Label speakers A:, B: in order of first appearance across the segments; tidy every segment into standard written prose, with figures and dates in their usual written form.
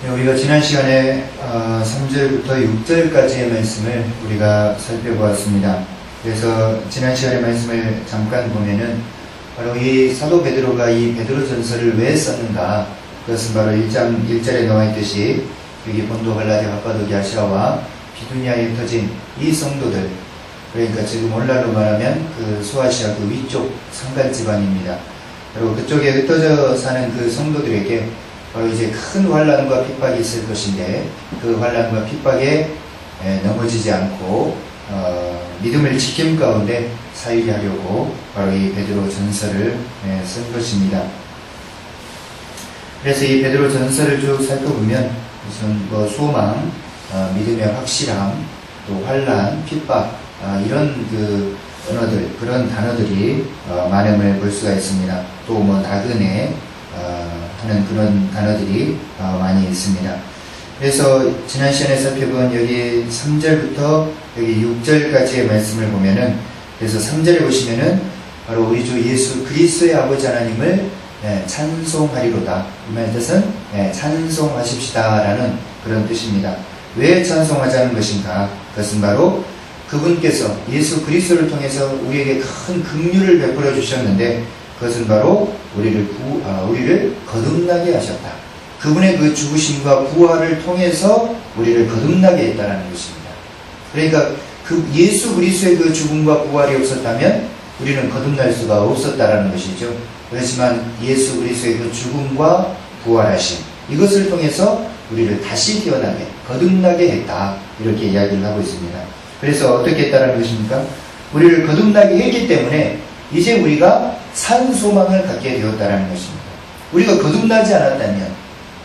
A: 우리가 지난 시간에 3절부터 6절까지의 말씀을 우리가 살펴보았습니다. 그래서 지난 시간의 말씀을 잠깐 보면은 바로 이 사도 베드로가 이 베드로전서를 왜 썼는가, 그것은 바로 1장 1절에 나와 있듯이 여기 본도, 갈라디아, 갑바도기아, 아시아와 비두니아에 터진 이 성도들, 그러니까 지금 오늘날로 말하면 그 소아시아 그 위쪽 산간 지방입니다. 그리고 그쪽에 흩어져 사는 그 성도들에게 바로 이제 큰 환난과 핍박이 있을 것인데, 그 환난과 핍박에 넘어지지 않고 믿음을 지킴 가운데 살게 하려고 바로 이 베드로 전서를 쓴 것입니다. 그래서 이 베드로 전서를 쭉 살펴보면 우선 뭐 소망, 믿음의 확실함, 또 환난, 핍박, 이런 그 언어들, 그런 단어들이 많음을 볼 수가 있습니다. 또 뭐 나그네 하는 그런 단어들이 많이 있습니다. 그래서 지난 시간에 살펴본 여기 3절부터 여기 6절까지의 말씀을 보면은, 그래서 3절에 보시면은 바로 우리 주 예수 그리스도의 아버지 하나님을 찬송하리로다. 이 말의 뜻은 찬송하십시다라는 그런 뜻입니다. 왜 찬송하자는 것인가? 그것은 바로 그분께서 예수 그리스도를 통해서 우리에게 큰 긍휼을 베풀어 주셨는데, 그것은 바로 우리를 거듭나게 하셨다. 그분의 그 죽으심과 부활을 통해서 우리를 거듭나게 했다는 것입니다. 그러니까 그 예수 그리스도의 그 죽음과 부활이 없었다면 우리는 거듭날 수가 없었다라는 것이죠. 그렇지만 예수 그리스도의 그 죽음과 부활하심, 이것을 통해서 우리를 다시 태어나게, 거듭나게 했다, 이렇게 이야기를 하고 있습니다. 그래서 어떻게 했다라는 것입니까? 우리를 거듭나게 했기 때문에 이제 우리가 산 소망을 갖게 되었다라는 것입니다. 우리가 거듭나지 않았다면,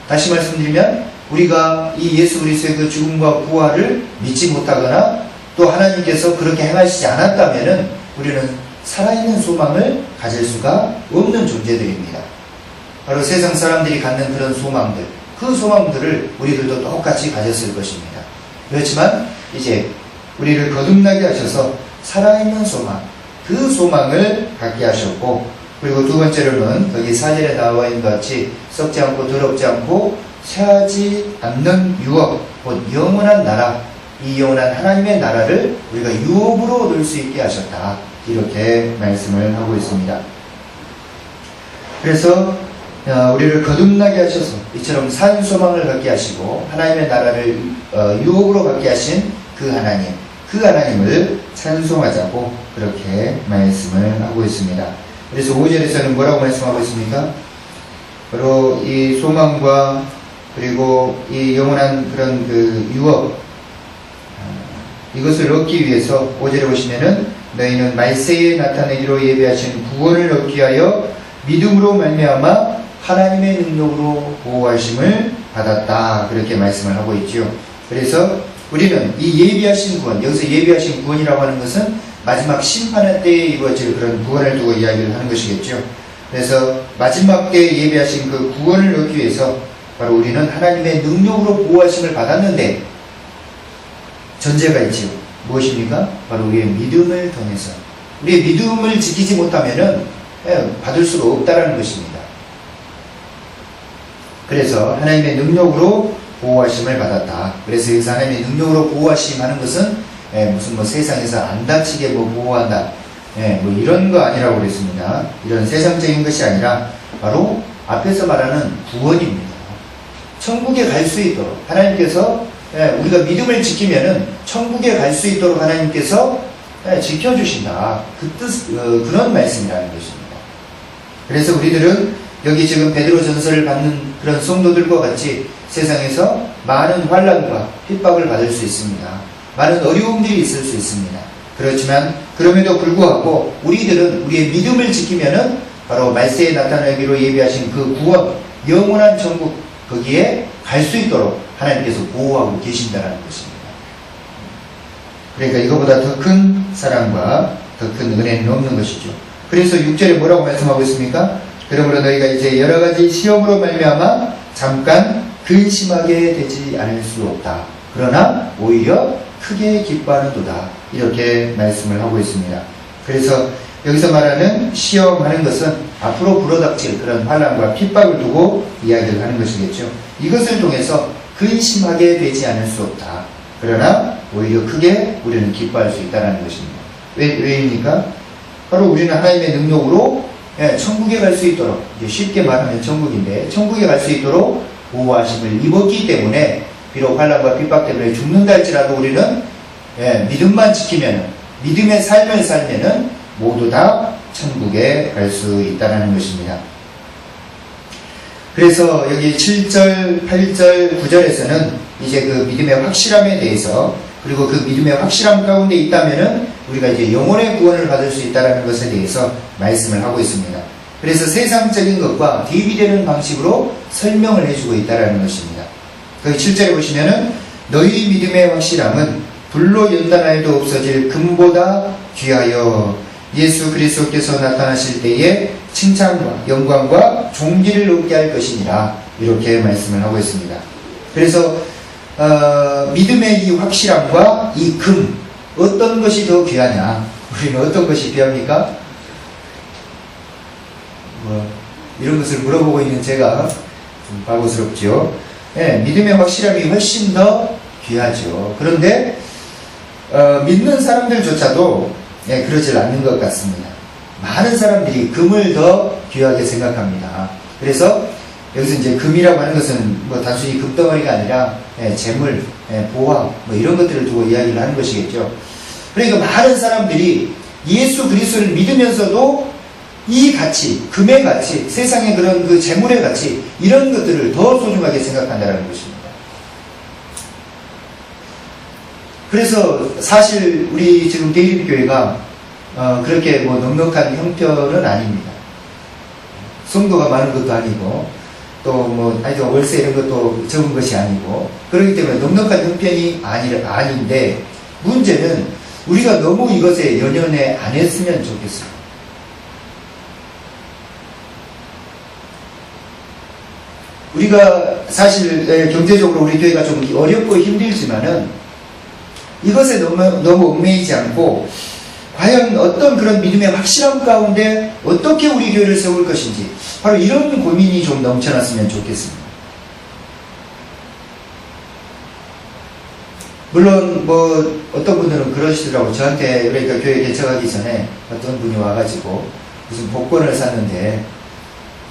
A: 다시 말씀드리면 우리가 이 예수 그리스도의 그 죽음과 부활을 믿지 못하거나 또 하나님께서 그렇게 행하시지 않았다면은 우리는 살아있는 소망을 가질 수가 없는 존재들입니다. 바로 세상 사람들이 갖는 그런 소망들, 그 소망들을 우리들도 똑같이 가졌을 것입니다. 그렇지만 이제 우리를 거듭나게 하셔서 살아있는 소망, 그 소망을 갖게 하셨고, 그리고 두 번째로는 거기 4절에 나와 있는 것 같이 썩지 않고 더럽지 않고 쇠하지 않는 유업, 곧 영원한 나라, 이 영원한 하나님의 나라를 우리가 유업으로 얻을 수 있게 하셨다, 이렇게 말씀을 하고 있습니다. 그래서 우리를 거듭나게 하셔서 이처럼 산 소망을 갖게 하시고 하나님의 나라를 유업으로 갖게 하신 그 하나님, 그 하나님을 찬송하자고 그렇게 말씀을 하고 있습니다. 그래서 5절에서는 뭐라고 말씀하고 있습니까? 바로 이 소망과 그리고 이 영원한 그런 그 유업, 이것을 얻기 위해서 5절에 보시면은 너희는 말세에 나타내기로 예배하신 구원을 얻기 위하여 믿음으로 말미암아 하나님의 능력으로 보호하심을 받았다, 그렇게 말씀을 하고 있죠. 그래서 우리는 이 예비하신 구원, 여기서 예비하신 구원이라고 하는 것은 마지막 심판의 때에 이루어질 그런 구원을 두고 이야기를 하는 것이겠죠. 그래서 마지막 때에 예비하신 그 구원을 얻기 위해서 바로 우리는 하나님의 능력으로 보호하심을 받았는데 전제가 있지요. 무엇입니까? 바로 우리의 믿음을 통해서. 우리의 믿음을 지키지 못하면은 받을 수가 없다라는 것입니다. 그래서 하나님의 능력으로 보호하심을 받았다. 그래서 여기서 하나님의 능력으로 보호하심 하는 것은 무슨 뭐 세상에서 안 다치게 뭐 보호한다, 뭐 이런 거 아니라고 그랬습니다. 이런 세상적인 것이 아니라 바로 앞에서 말하는 구원입니다. 천국에 갈 수 있도록 하나님께서, 우리가 믿음을 지키면은 천국에 갈 수 있도록 하나님께서 지켜주신다, 그 뜻, 그런 말씀이라는 것입니다. 그래서 우리들은 여기 지금 베드로 전서를 받는 그런 성도들과 같이 세상에서 많은 환난과 핍박을 받을 수 있습니다. 많은 어려움들이 있을 수 있습니다. 그렇지만 그럼에도 불구하고 우리들은 우리의 믿음을 지키면은 바로 말세에 나타나기로 예비하신 그 구원, 영원한 천국, 거기에 갈 수 있도록 하나님께서 보호하고 계신다는 것입니다. 그러니까 이거보다 더 큰 사랑과 더 큰 은혜는 없는 것이죠. 그래서 6절에 뭐라고 말씀하고 있습니까? 그러므로 너희가 이제 여러 가지 시험으로 말미암아 잠깐 근심하게 되지 않을 수 없다. 그러나 오히려 크게 기뻐하는도다. 이렇게 말씀을 하고 있습니다. 그래서 여기서 말하는 시험하는 것은 앞으로 불어닥칠 그런 환난과 핍박을 두고 이야기를 하는 것이겠죠. 이것을 통해서 근심하게 되지 않을 수 없다. 그러나 오히려 크게 우리는 기뻐할 수 있다는 것입니다. 왜입니까? 바로 우리는 하나님의 능력으로 천국에 갈 수 있도록, 쉽게 말하면 천국인데, 천국에 갈 수 있도록 보호하심을 입었기 때문에 비록 환난과 핍박 때문에 죽는다 할지라도 우리는 믿음만 지키면, 믿음의 삶을 살면은 모두 다 천국에 갈 수 있다는 것입니다. 그래서 여기 7절, 8절, 9절에서는 이제 그 믿음의 확실함에 대해서, 그리고 그 믿음의 확실함 가운데 있다면은 우리가 이제 영혼의 구원을 받을 수 있다는 것에 대해서 말씀을 하고 있습니다. 그래서 세상적인 것과 대비되는 방식으로 설명을 해주고 있다는 것입니다. 거기 7절에 보시면은 너희 믿음의 확실함은 불로 연단하여도 없어질 금보다 귀하여 예수 그리스도께서 나타나실 때에 칭찬과 영광과 존귀를 얻게 할 것이니라, 이렇게 말씀을 하고 있습니다. 그래서 믿음의 이 확실함과 이 금, 어떤 것이 더 귀하냐? 우리는 어떤 것이 귀합니까? 이런 것을 물어보고 있는 제가 좀 바보스럽죠. 믿음의 확실함이 훨씬 더 귀하죠. 그런데 믿는 사람들조차도 그러질 않는 것 같습니다. 많은 사람들이 금을 더 귀하게 생각합니다. 그래서 여기서 이제 금이라고 하는 것은 뭐 단순히 금덩어리가 아니라 재물, 보화 이런 것들을 두고 이야기를 하는 것이겠죠. 그러니까 많은 사람들이 예수 그리스도를 믿으면서도 이 가치, 금의 가치, 세상의 그런 그 재물의 가치, 이런 것들을 더 소중하게 생각한다는 것입니다. 그래서 사실 우리 지금 대립교회가 그렇게 뭐 넉넉한 형편은 아닙니다. 성도가 많은 것도 아니고 또 뭐 하여튼 월세 이런 것도 적은 것이 아니고, 그렇기 때문에 넉넉한 형편이 아닌데, 문제는 우리가 너무 이것에 연연해 안 했으면 좋겠어요. 우리가 사실 경제적으로 우리 교회가 좀 어렵고 힘들지만은 이것에 너무 얽매이지 않고, 과연 어떤 그런 믿음의 확실함 가운데 어떻게 우리 교회를 세울 것인지, 바로 이런 고민이 좀 넘쳐났으면 좋겠습니다. 물론 뭐 어떤 분들은 그러시더라고. 저한테, 그러니까 교회 개척하기 전에 어떤 분이 와가지고 무슨 복권을 샀는데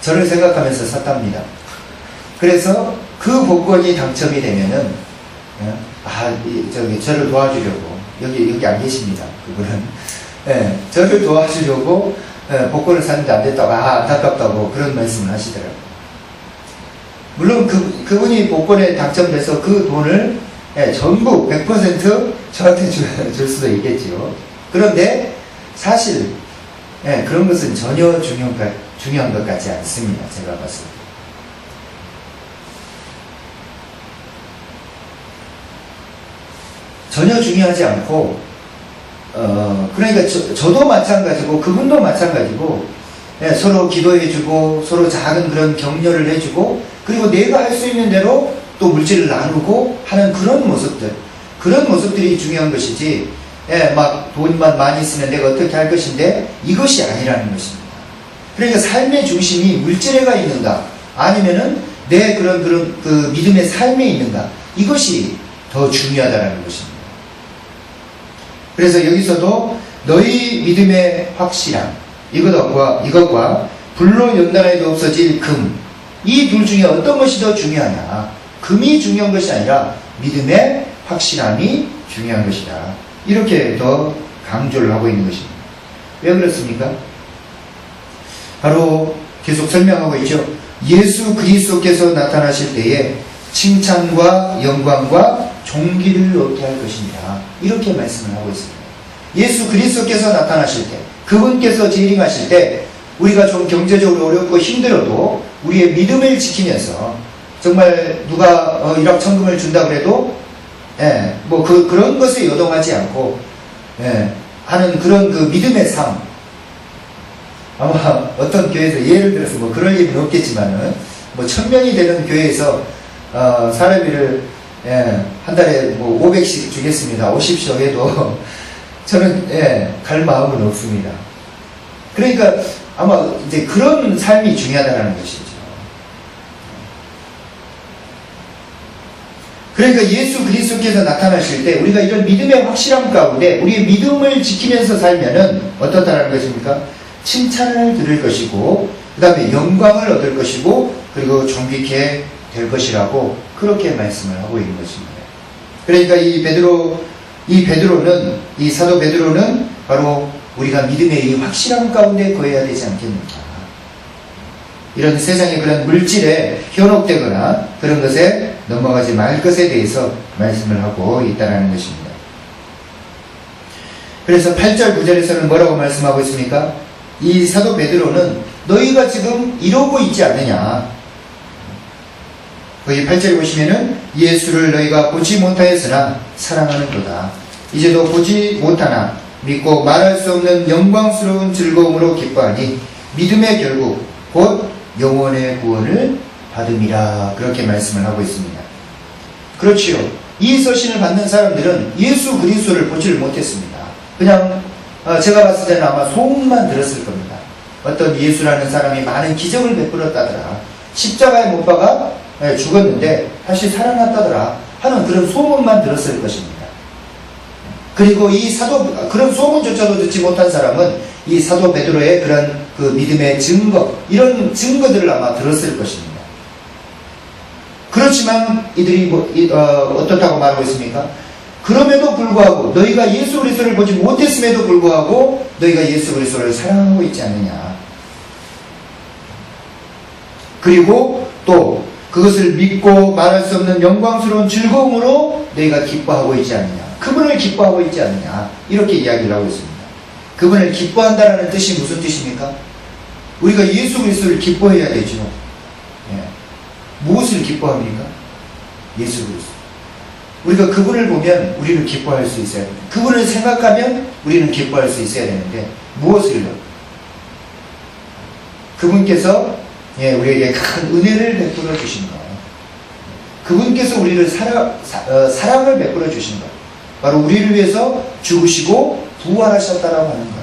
A: 저를 생각하면서 샀답니다. 그래서 그 복권이 당첨이 되면은 저를 도와주려고, 여기 안 계십니다, 그분은. 저를 도와주려고 복권을 샀는데 안 됐다고, 안타깝다고 그런 말씀을 하시더라고요. 물론 그분이 복권에 당첨돼서 그 돈을 전부 100% 저한테 줄 수도 있겠지요. 그런데 사실 그런 것은 전혀 중요한 것 같지 않습니다, 제가 봤을 때. 전혀 중요하지 않고, 그러니까 저도 마찬가지고 그분도 마찬가지고, 서로 기도해주고 서로 작은 그런 격려를 해주고, 그리고 내가 할 수 있는 대로 또 물질을 나누고 하는 그런 모습들이 중요한 것이지, 막 돈만 많이 쓰면 내가 어떻게 할 것인데, 이것이 아니라는 것입니다. 그러니까 삶의 중심이 물질에가 있는가, 아니면은 내 그런 그 믿음의 삶에 있는가, 이것이 더 중요하다는 것입니다. 그래서 여기서도 너희 믿음의 확실함, 이것과 불로 연단하여도 없어질 금, 이 둘 중에 어떤 것이 더 중요하냐? 금이 중요한 것이 아니라 믿음의 확실함이 중요한 것이다, 이렇게 더 강조를 하고 있는 것입니다. 왜 그렇습니까? 바로 계속 설명하고 있죠. 예수 그리스도께서 나타나실 때에 칭찬과 영광과 존귀를 얻게 할 것입니다, 이렇게 말씀을 하고 있습니다. 예수 그리스도께서 나타나실 때, 그분께서 재림하실 때, 우리가 좀 경제적으로 어렵고 힘들어도 우리의 믿음을 지키면서, 정말 누가 일확천금을 준다 그래도 뭐 그런 것에 요동하지 않고 하는 그런 그 믿음의 삶. 아마 어떤 교회에서 예를 들어서 뭐 그럴 일은 없겠지만은, 뭐 1000명이 되는 교회에서 사례비를 한 달에 뭐 500씩 주겠습니다, 오십시오 해도 저는 갈 마음은 없습니다. 그러니까 아마 이제 그런 삶이 중요하다는 것이죠. 그러니까 예수 그리스도께서 나타나실 때 우리가 이런 믿음의 확실함 가운데 우리의 믿음을 지키면서 살면은 어떻다라는 것입니까? 칭찬을 들을 것이고 그 다음에 영광을 얻을 것이고 그리고 존귀케 될 것이라고 그렇게 말씀을 하고 있는 것입니다. 그러니까 이 사도 베드로는 바로 우리가 믿음의 이 확실함 가운데 거해야 되지 않겠는가. 이런 세상의 그런 물질에 현혹되거나 그런 것에 넘어가지 말 것에 대해서 말씀을 하고 있다는 것입니다. 그래서 8절 9절에서는 뭐라고 말씀하고 있습니까? 이 사도 베드로는 너희가 지금 이러고 있지 않느냐. 거기 8절에 보시면은 예수를 너희가 보지 못하였으나 사랑하는도다. 이제도 보지 못하나 믿고 말할 수 없는 영광스러운 즐거움으로 기뻐하니 믿음의 결국 곧 영원의 구원을 받음이라. 그렇게 말씀을 하고 있습니다. 그렇지요. 이 서신을 받는 사람들은 예수 그리스도를 보지를 못했습니다. 그냥 제가 봤을 때는 아마 소문만 들었을 겁니다. 어떤 예수라는 사람이 많은 기적을 베풀었다더라. 십자가에 못 박아 죽었는데 다시 살아났다더라 하는 그런 소문만 들었을 것입니다. 그리고 그런 소문조차도 듣지 못한 사람은 이 사도 베드로의 그런 그 믿음의 증거, 이런 증거들을 아마 들었을 것입니다. 그렇지만 이들이 어떻다고 말하고 있습니까? 그럼에도 불구하고 너희가 예수 그리스도를 보지 못했음에도 불구하고 너희가 예수 그리스도를 사랑하고 있지 않느냐. 그리고 또 그것을 믿고 말할 수 없는 영광스러운 즐거움으로 너희가 기뻐하고 있지 않느냐. 그분을 기뻐하고 있지 않느냐. 이렇게 이야기를 하고 있습니다. 그분을 기뻐한다는 뜻이 무슨 뜻입니까? 우리가 예수 그리스도를 기뻐해야 되죠. 예. 무엇을 기뻐합니까? 예수 그리스도. 우리가 그분을 보면 우리는 기뻐할 수 있어야 됩니다. 그분을 생각하면 우리는 기뻐할 수 있어야 되는데 무엇을요? 그분께서 우리에게 큰 은혜를 베풀어 주신 것, 그분께서 우리를 사랑을 베풀어 주신 것, 바로 우리를 위해서 죽으시고 부활하셨다라고 하는 것,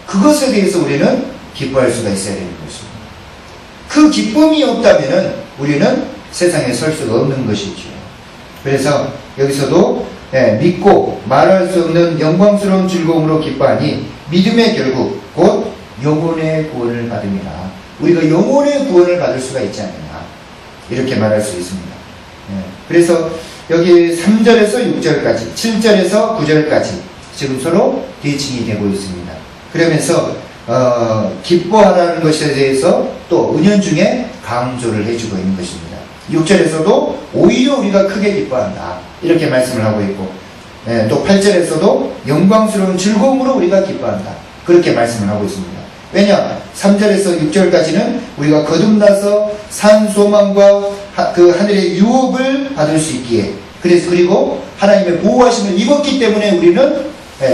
A: 그것에 대해서 우리는 기뻐할 수가 있어야 되는 것입니다. 그 기쁨이 없다면 우리는 세상에 설 수가 없는 것이죠. 그래서 여기서도 믿고 말할 수 없는 영광스러운 즐거움으로 기뻐하니 믿음의 결국 곧 영혼의 구원을 받음이라. 우리가 영혼의 구원을 받을 수가 있지 않느냐, 이렇게 말할 수 있습니다. 그래서 여기 3절에서 6절까지 7절에서 9절까지 지금 서로 대칭이 되고 있습니다. 그러면서 기뻐하라는 것에 대해서 또 은연중에 강조를 해주고 있는 것입니다. 6절에서도 오히려 우리가 크게 기뻐한다, 이렇게 말씀을 하고 있고, 또 8절에서도 영광스러운 즐거움으로 우리가 기뻐한다, 그렇게 말씀을 하고 있습니다. 왜냐? 3절에서 6절까지는 우리가 거듭나서 산 소망과 그 하늘의 유업을 받을 수 있기에, 그리고 하나님의 보호하심을 입었기 때문에 우리는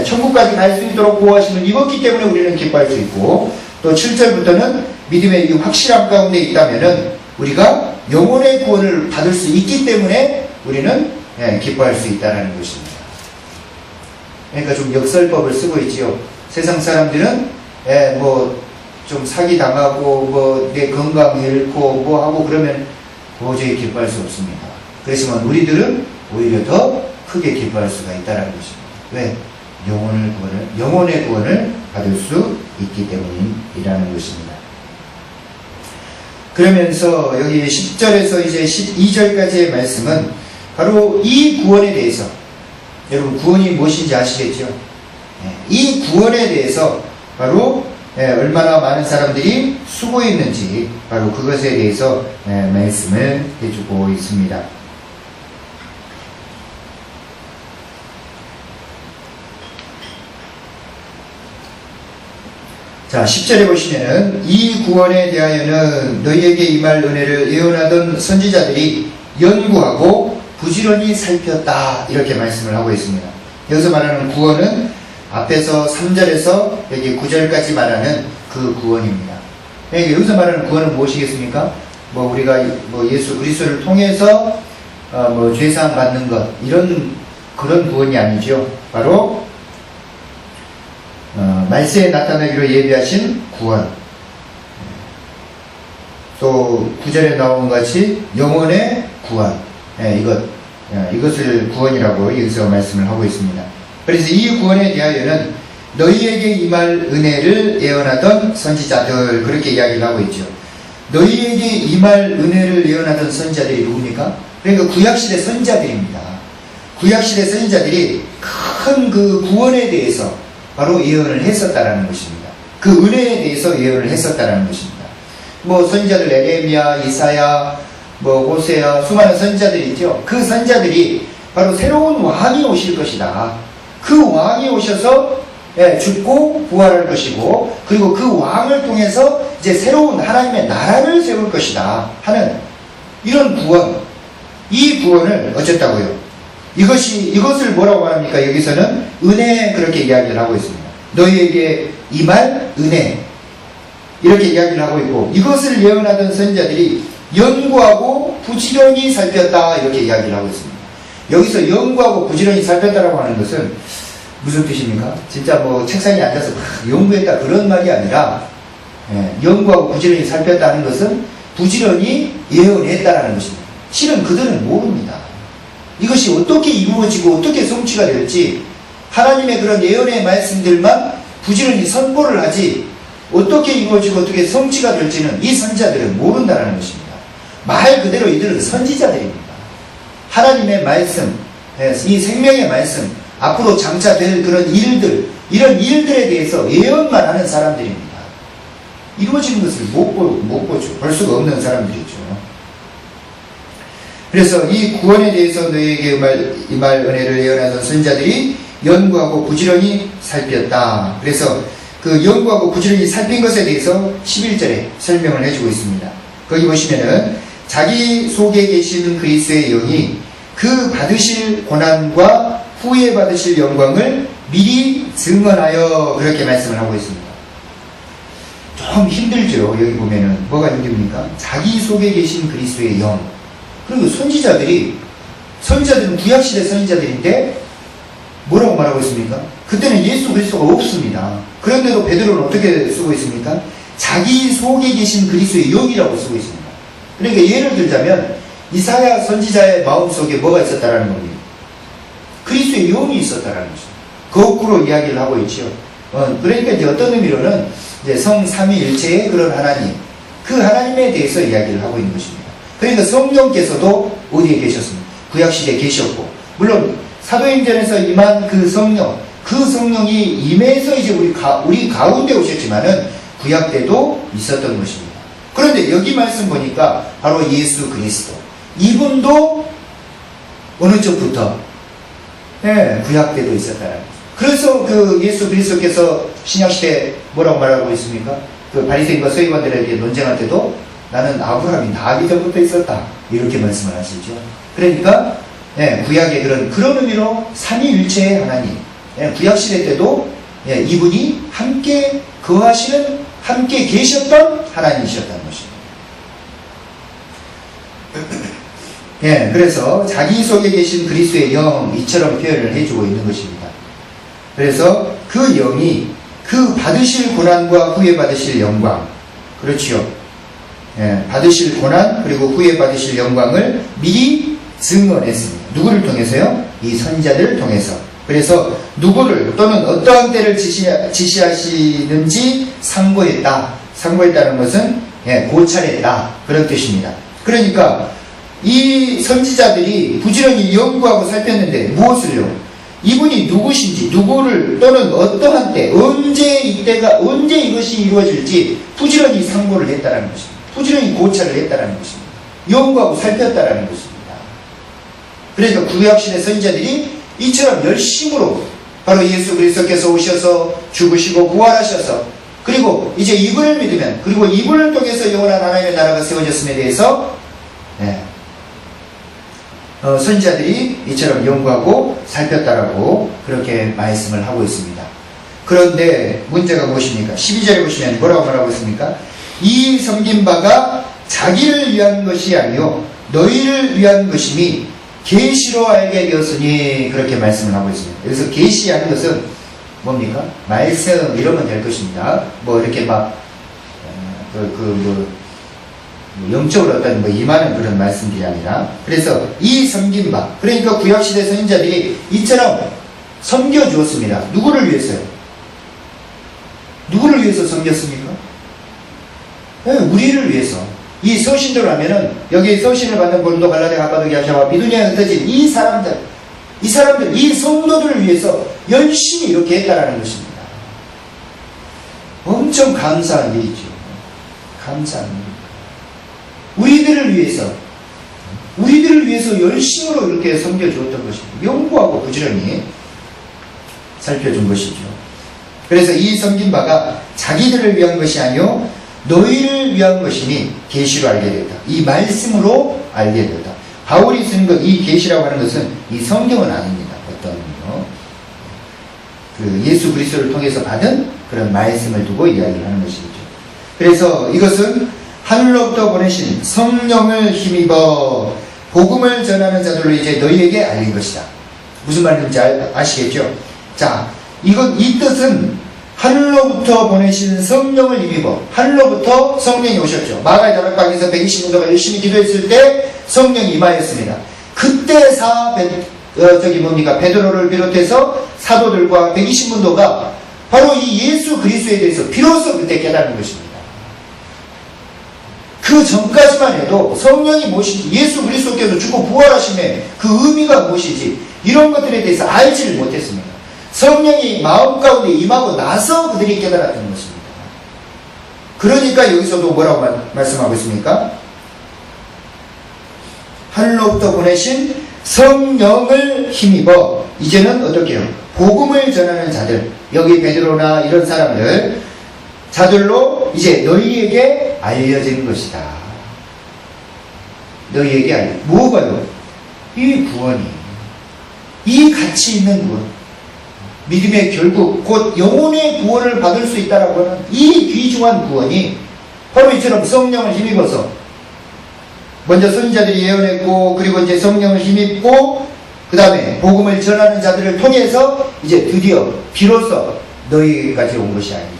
A: 천국까지 갈 수 있도록 보호하심을 입었기 때문에 우리는 기뻐할 수 있고, 또 7절부터는 믿음의 이 확실함 가운데 있다면은 우리가 영혼의 구원을 받을 수 있기 때문에 우리는 기뻐할 수 있다는 것입니다. 그러니까 좀 역설법을 쓰고 있지요. 세상 사람들은 좀 사기 당하고 내 건강 잃고 하고 그러면 도저히 기뻐할 수 없습니다. 그렇지만 우리들은 오히려 더 크게 기뻐할 수가 있다는 것입니다. 왜? 영혼의 구원을 받을 수 있기 때문이라는 것입니다. 그러면서 여기 10절에서 이제 12절까지의 말씀은 바로 이 구원에 대해서, 여러분 구원이 무엇인지 아시겠죠? 이 구원에 대해서 바로 얼마나 많은 사람들이 수고했는지 바로 그것에 대해서 말씀을 해주고 있습니다. 자, 10절에 보시면은 이 구원에 대하여는 너희에게 임할 은혜를 예언하던 선지자들이 연구하고 부지런히 살폈다, 이렇게 말씀을 하고 있습니다. 여기서 말하는 구원은 앞에서 3절에서 여기 9절까지 말하는 그 구원입니다. 그러니까 여기서 말하는 구원은 무엇이겠습니까? 우리가 예수 그리스도를 통해서 죄사함 받는 것, 그런 구원이 아니죠. 바로 말세에 나타나기로 예비하신 구원, 또 9절에 나온 것 같이 영혼의 구원, 이것을 구원이라고 여기서 말씀을 하고 있습니다. 그래서 이 구원에 대하여는 너희에게 임할 은혜를 예언하던 선지자들, 그렇게 이야기를 하고 있죠. 너희에게 임할 은혜를 예언하던 선지자들이 누굽니까? 그러니까 구약시대 선지자들입니다. 구약시대 선지자들이 큰 그 구원에 대해서 바로 예언을 했었다라는 것입니다. 그 은혜에 대해서 예언을 했었다라는 것입니다. 뭐 선지자들 에레미야, 이사야, 호세야, 수많은 선지자들이 있죠. 그 선지자들이 바로 새로운 왕이 오실 것이다. 그 왕이 오셔서 죽고 부활할 것이고, 그리고 그 왕을 통해서 이제 새로운 하나님의 나라를 세울 것이다 하는 이런 구원, 이 구원을 어쨌다고요? 이것을 뭐라고 합니까? 여기서는 은혜, 그렇게 이야기를 하고 있습니다. 너희에게 임할 은혜, 이렇게 이야기를 하고 있고, 이것을 예언하던 선지자들이 연구하고 부지런히 살폈다, 이렇게 이야기를 하고 있습니다. 여기서 연구하고 부지런히 살폈다라고 하는 것은 무슨 뜻입니까? 진짜 뭐 책상에 앉아서 연구했다, 그런 말이 아니라, 연구하고 부지런히 살폈다는 것은 부지런히 예언했다라는 것입니다. 실은 그들은 모릅니다. 이것이 어떻게 이루어지고 어떻게 성취가 될지, 하나님의 그런 예언의 말씀들만 부지런히 선포를 하지, 어떻게 이루어지고 어떻게 성취가 될지는 이 선지자들은 모른다는 것입니다. 말 그대로 이들은 선지자들입니다. 하나님의 말씀, 이 생명의 말씀, 앞으로 장차 될 그런 일들, 이런 일들에 대해서 예언만 하는 사람들입니다. 이루어지는 것을 못 보죠. 볼 수가 없는 사람들이죠. 그래서 이 구원에 대해서 너희에게 임할 은혜를 예언하던 선지자들이 연구하고 부지런히 살폈다. 그래서 그 연구하고 부지런히 살핀 것에 대해서 11절에 설명을 해주고 있습니다. 거기 보시면은 자기 속에 계신 그리스도의 영이 그 받으실 고난과 후에 받으실 영광을 미리 증언하여, 그렇게 말씀을 하고 있습니다. 좀 힘들죠. 여기 보면은 뭐가 힘듭니까? 자기 속에 계신 그리스도의 영. 그리고 선지자들은 구약시대 선지자들인데 뭐라고 말하고 있습니까? 그때는 예수 그리스도가 없습니다. 그런데도 베드로는 어떻게 쓰고 있습니까? 자기 속에 계신 그리스도의 영이라고 쓰고 있습니다. 그러니까 예를 들자면 이사야 선지자의 마음속에 뭐가 있었다라는 겁니다. 그리스도의 영이 있었다라는 것입니다. 거꾸로 이야기를 하고 있죠. 그러니까 이제 어떤 의미로는 이제 성 삼위일체의 그런 하나님, 그 하나님에 대해서 이야기를 하고 있는 것입니다. 그러니까 성령께서도 어디에 계셨습니까? 구약시대에 계셨고, 물론 사도행전에서 임한 그 성령이 임해서 이제 우리 가운데 오셨지만은 구약 때도 있었던 것입니다. 그런데 여기 말씀 보니까 바로 예수 그리스도, 이분도 어느 쪽부터 구약 때도 있었다는 거죠. 그래서 그 예수 그리스도께서 신약시대 뭐라고 말하고 있습니까? 그 바리새인과 서기관들에게 논쟁할 때도 나는 아브라함이 나기 전부터 있었다, 이렇게 말씀을 하시죠. 그러니까 구약의 그런 의미로 삼위일체의 하나님, 구약시대 때도 이분이 함께 거하시는, 함께 계셨던 하나님이셨다는 것입니다. 그래서 자기 속에 계신 그리스도의 영, 이처럼 표현을 해주고 있는 것입니다. 그래서 그 영이 그 받으실 고난과 후에 받으실 영광, 그렇지요. 받으실 고난 그리고 후에 받으실 영광을 미리 증언했습니다. 누구를 통해서요? 이 선지자들을 통해서. 그래서 누구를 또는 어떠한 때를 지시하시는지 상고했다. 상고했다는 것은 고찰했다, 그런 뜻입니다. 그러니까 이 선지자들이 부지런히 연구하고 살폈는데 무엇을요? 이분이 누구신지, 누구를, 또는 어떠한 때, 언제 이것이 이루어질지 부지런히 상고를 했다라는 것입니다. 부지런히 고찰을 했다라는 것입니다. 연구하고 살폈다라는 것입니다. 그러니까 구약시대 선지자들이 이처럼 열심으로 바로 예수 그리스도께서 오셔서 죽으시고 부활하셔서, 그리고 이제 이분을 믿으면, 그리고 이분을 통해서 영원한 하나님의 나라가 세워졌음에 대해서 선지자들이 이처럼 연구하고 살폈다라고 그렇게 말씀을 하고 있습니다. 그런데 문제가 무엇입니까? 12절에 보시면 뭐라고 말하고 있습니까? 이 섬긴 바가 자기를 위한 것이 아니요 너희를 위한 것임이 계시로 알게 되었으니, 그렇게 말씀을 하고 있습니다. 여기서 계시하는 것은 뭡니까? 말씀 이러면 될 것입니다. 뭐 이렇게 막 영적으로 어떤 임하는 그런 말씀들이 아니라, 그래서 이 섬긴 바, 그러니까 구약시대 선지자들이 이처럼 섬겨 주었습니다. 누구를 위해서요? 누구를 위해서 섬겼습니까? 네, 우리를 위해서. 이 서신들 하면은 여기 서신을 받는 본도 갈라데 가파도기아 아시아와 비두니아에 흩어진 이 사람들, 이 성도들을 위해서 열심히 이렇게 했다라는 것입니다. 엄청 감사한 일이죠. 감사한 일. 우리들을 위해서 열심으로 이렇게 섬겨주었던 것입니다. 연구하고 부지런히 살펴준 것이죠. 그래서 이 섬긴 바가 자기들을 위한 것이 아니요 너희를 위한 것이니 계시로 알게 되었다. 이 말씀으로 알게 되었다. 바울이 쓴 것, 이 계시라고 하는 것은 이 성경은 아닙니다. 어떤 그 예수 그리스도를 통해서 받은 그런 말씀을 두고 이야기를 하는 것이죠. 그래서 이것은 하늘로부터 보내신 성령을 힘입어 복음을 전하는 자들로 이제 너희에게 알린 것이다. 무슨 말인지 아시겠죠? 자, 이 뜻은 하늘로부터 보내신 성령을 힘입어, 하늘로부터 성령이 오셨죠. 마가의 다락방에서 120문도가 열심히 기도했을 때 성령이 임하였습니다. 그때 베드로를 비롯해서 사도들과 120문도가 바로 이 예수 그리스도에 대해서 비로소 그때 깨닫는 것입니다. 그 전까지만 해도 성령이 무엇인지, 예수 그리스도께서 죽고 부활하심의 그 의미가 무엇인지 이런 것들에 대해서 알지를 못했습니다. 성령이 마음 가운데 임하고 나서 그들이 깨달았던 것입니다. 그러니까 여기서도 뭐라고 말씀하고 있습니까? 하늘로부터 보내신 성령을 힘입어 이제는 어떻게 해요? 복음을 전하는 자들, 여기 베드로나 이런 자들로 이제 너희에게 알려진 것이다. 너희에게 뭐가요? 이 구원이, 이 가치 있는 구원, 믿음의 결국 곧 영혼의 구원을 받을 수 있다라고 하는 이 귀중한 구원이 바로 이처럼 성령을 힘입어서 먼저 선지자들이 예언했고, 그리고 이제 성령을 힘입고, 그 다음에 복음을 전하는 자들을 통해서 이제 드디어 비로소 너희까지 온 것이 아니냐,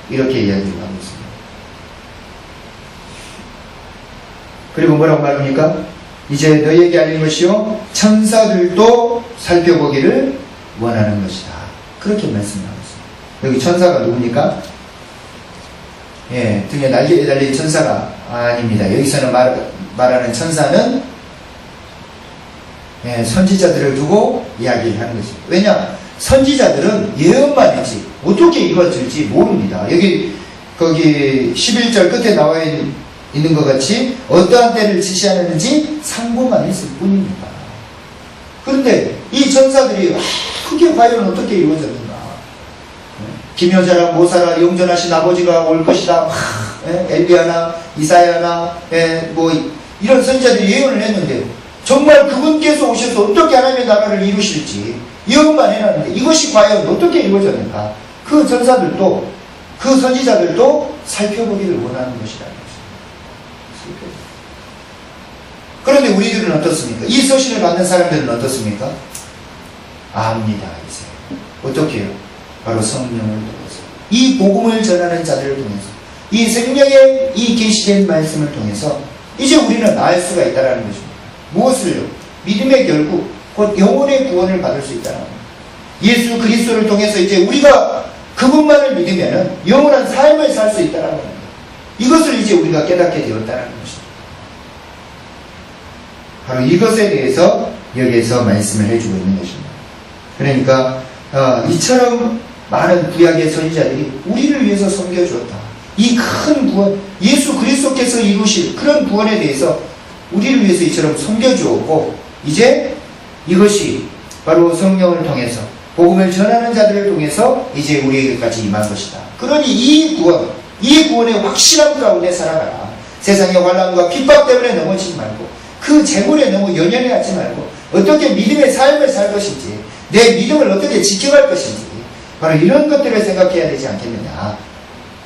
A: 이렇게 이야기를 하고 있습니다. 그리고 뭐라고 말합니까? 이제 너희에게 알린 것이요 천사들도 살펴보기를 원하는 것이다. 그렇게 말씀하고 있습니다. 여기 천사가 누굽니까? 예, 등에 날개에 달린 천사가 아닙니다. 여기서는 말하는 천사는 선지자들을 두고 이야기를 하는 것입니다. 왜냐? 선지자들은 예언만 했지 어떻게 이루어질지 모릅니다. 거기 11절 끝에 나와 있는 것 같이 어떠한 때를 지시하는지 상고만 했을 뿐입니다. 그런데 이 천사들이 그게 과연 어떻게 이루어졌는가? 기묘자라 모사라 영전하신 아버지가 올 것이다. 엘리야나 이사야나 뭐 이런 선지자들이 예언을 했는데 정말 그분께서 오셔서 어떻게 하나님의 나라를 이루실지 예언만 해놨는데 이것이 과연 어떻게 이루어졌는가? 그 천사들도, 그 선지자들도 살펴보기를 원하는 것이라는 것입니다. 그런데 우리들은 어떻습니까? 이 서신을 받는 사람들은 어떻습니까? 압니다. 이제 어떻게 해요? 바로 성령을 통해서, 이 복음을 전하는 자들을 통해서, 이 생명의 이 계시된 말씀을 통해서 이제 우리는 알 수가 있다는 것입니다. 무엇을요? 믿음의 결국 곧 영혼의 구원을 받을 수 있다는 겁니다. 예수 그리스도를 통해서 이제 우리가 그분만을 믿으면 영원한 삶을 살 수 있다는 겁니다. 이것을 이제 우리가 깨닫게 되었다는 것입니다. 바로 이것에 대해서 여기에서 말씀을 해주고 있는 것입니다. 그러니까 이처럼 많은 구약의 선지자들이 우리를 위해서 섬겨주었다. 이 큰 구원, 예수 그리스도께서 이루실 그런 구원에 대해서 우리를 위해서 이처럼 섬겨주었고, 이제 이것이 바로 성령을 통해서 복음을 전하는 자들을 통해서 이제 우리에게까지 임한 것이다. 그러니 이 구원의 확실함 가운데 살아가라. 세상의 환난과 핍박 때문에 넘어지지 말고, 그 재물에 너무 연연해하지 말고, 어떻게 믿음의 삶을 살 것인지, 내 믿음을 어떻게 지켜갈 것인지, 바로 이런 것들을 생각해야 되지 않겠느냐,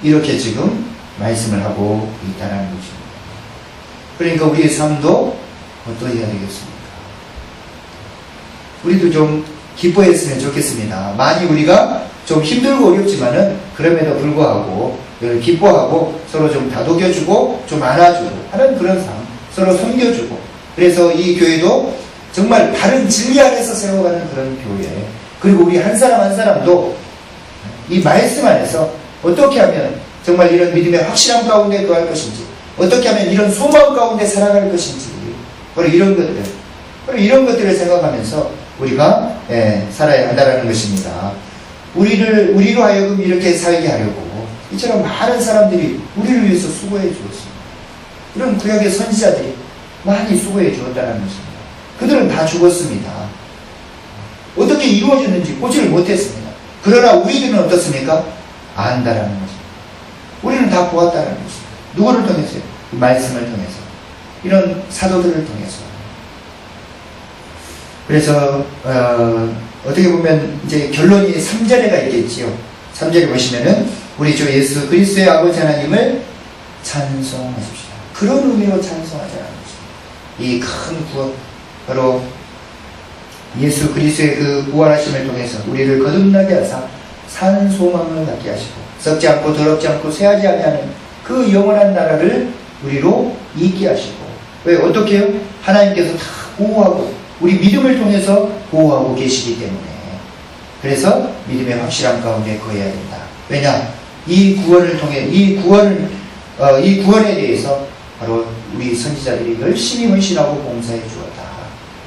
A: 이렇게 지금 말씀을 하고 있다는 것입니다. 그러니까 우리의 삶도 어떠해야 되겠습니까? 우리도 좀 기뻐했으면 좋겠습니다. 많이 우리가 좀 힘들고 어렵지만은 그럼에도 불구하고 늘 기뻐하고 서로 좀 다독여주고 좀 안아주고 하는 그런 삶, 서로 섬겨주고, 그래서 이 교회도 정말 바른 진리 안에서 세워가는 그런 교회, 그리고 우리 한 사람 한 사람도 이 말씀 안에서 어떻게 하면 정말 이런 믿음의 확실함 가운데 거할 것인지, 어떻게 하면 이런 소망 가운데 살아갈 것인지, 바로 이런 것들을 생각하면서 우리가 살아야 한다는 것입니다. 우리로 하여금 이렇게 살게 하려고 이처럼 많은 사람들이 우리를 위해서 수고해 주었습니다. 이런 구약의 선지자들이 많이 수고해 주었다는 것입니다. 그들은 다 죽었습니다. 어떻게 이루어졌는지 보지를 못했습니다. 그러나 우리들은 어떻습니까? 안다라는 것입니다. 우리는 다 보았다는 것입니다. 누구를 통해서요? 이 말씀을 통해서, 이런 사도들을 통해서. 그래서 어떻게 보면 이제 결론이 3절에가 있겠지요. 3절에 보시면은 우리 주 예수 그리스도의 아버지 하나님을 찬송하십시다. 그런 의미로 찬송하자는 것입니다. 이 큰 구원, 바로 예수 그리스도의 그 부활하심을 통해서 우리를 거듭나게 하사 산 소망을 갖게 하시고 썩지 않고 더럽지 않고 쇠하지 아니하는 그 영원한 나라를 우리로 있게 하시고, 왜 어떻게 해요? 하나님께서 다 보호하고 우리 믿음을 통해서 보호하고 계시기 때문에, 그래서 믿음의 확실함 가운데 거해야 된다. 왜냐? 이 구원을 통해 이 구원에 대해서 바로 우리 선지자들이 열심히 헌신하고 봉사해 주었다.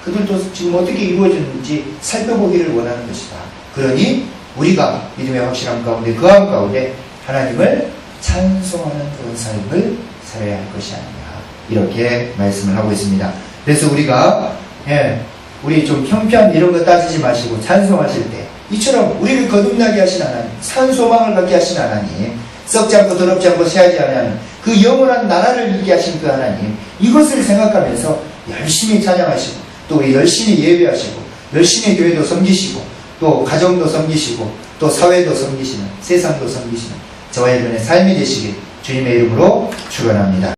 A: 그들도 지금 어떻게 이루어졌는지 살펴보기를 원하는 것이다. 그러니 우리가 믿음의 확실함 가운데 거함 가운데 하나님을 찬송하는 그런 삶을 살아야 할 것이 아니냐, 이렇게 말씀을 하고 있습니다. 그래서 우리가 우리 좀 형편 이런 거 따지지 마시고 찬송하실 때 이처럼 우리를 거듭나게 하신 하나님, 산 소망을 갖게 하신 하나님, 썩지 않고 더럽지 않고 쇠하지 않는 그 영원한 나라를 있게 하신 그 하나님, 이것을 생각하면서 열심히 찬양하시고 또 열심히 예배하시고 열심히 교회도 섬기시고 또 가정도 섬기시고 또 사회도 섬기시는, 세상도 섬기시는 저와 여러분의 삶이 되시길 주님의 이름으로 축원합니다.